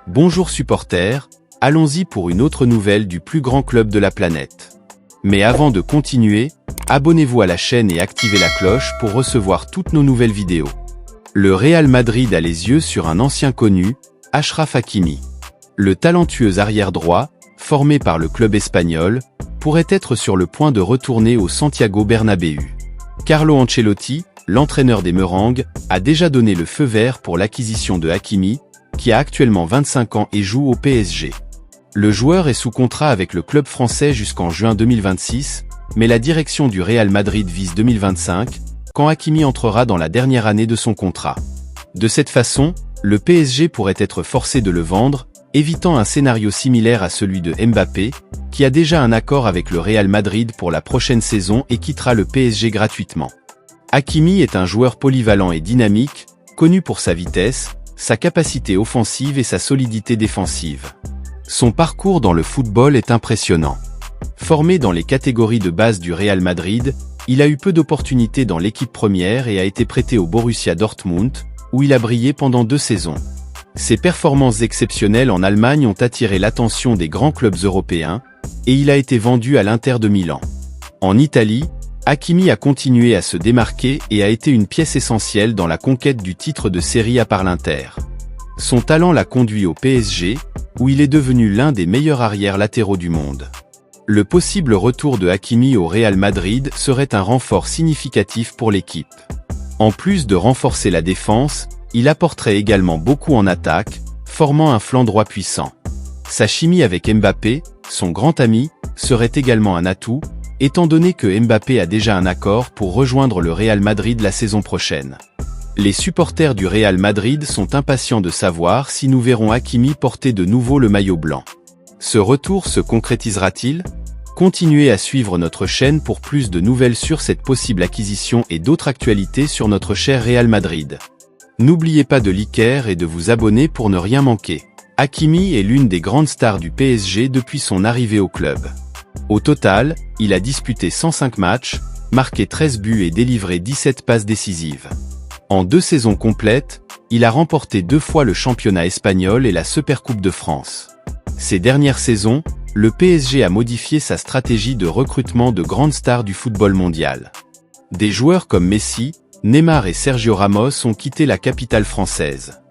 Bonjour supporters, allons-y pour une autre nouvelle du plus grand club de la planète. Mais avant de continuer, abonnez-vous à la chaîne et activez la cloche pour recevoir toutes nos nouvelles vidéos. Le Real Madrid a les yeux sur un ancien connu, Achraf Hakimi. Le talentueux arrière-droit, formé par le club espagnol, pourrait être sur le point de retourner au Santiago Bernabéu. Carlo Ancelotti, l'entraîneur des Merengues, a déjà donné le feu vert pour l'acquisition de Hakimi, qui a actuellement 25 ans et joue au PSG. Le joueur est sous contrat avec le club français jusqu'en juin 2026, mais la direction du Real Madrid vise 2025, quand Hakimi entrera dans la dernière année de son contrat. De cette façon, le PSG pourrait être forcé de le vendre, évitant un scénario similaire à celui de Mbappé, qui a déjà un accord avec le Real Madrid pour la prochaine saison et quittera le PSG gratuitement. Hakimi est un joueur polyvalent et dynamique, connu pour sa vitesse, sa capacité offensive et sa solidité défensive. Son parcours dans le football est impressionnant. Formé dans les catégories de base du Real Madrid, il a eu peu d'opportunités dans l'équipe première et a été prêté au Borussia Dortmund, où il a brillé pendant 2 saisons. Ses performances exceptionnelles en Allemagne ont attiré l'attention des grands clubs européens, et il a été vendu à l'Inter de Milan. En Italie, Hakimi a continué à se démarquer et a été une pièce essentielle dans la conquête du titre de Serie A par l'Inter. Son talent l'a conduit au PSG, où il est devenu l'un des meilleurs arrières latéraux du monde. Le possible retour de Hakimi au Real Madrid serait un renfort significatif pour l'équipe. En plus de renforcer la défense, il apporterait également beaucoup en attaque, formant un flanc droit puissant. Sa chimie avec Mbappé, son grand ami, serait également un atout, étant donné que Mbappé a déjà un accord pour rejoindre le Real Madrid la saison prochaine. Les supporters du Real Madrid sont impatients de savoir si nous verrons Hakimi porter de nouveau le maillot blanc. Ce retour se concrétisera-t-il? Continuez à suivre notre chaîne pour plus de nouvelles sur cette possible acquisition et d'autres actualités sur notre cher Real Madrid. N'oubliez pas de liker et de vous abonner pour ne rien manquer. Hakimi est l'une des grandes stars du PSG depuis son arrivée au club. Au total, il a disputé 105 matchs, marqué 13 buts et délivré 17 passes décisives. En 2 saisons complètes, il a remporté 2 fois le championnat espagnol et la Supercoupe de France. Ces dernières saisons, le PSG a modifié sa stratégie de recrutement de grandes stars du football mondial. Des joueurs comme Messi, Neymar et Sergio Ramos ont quitté la capitale française.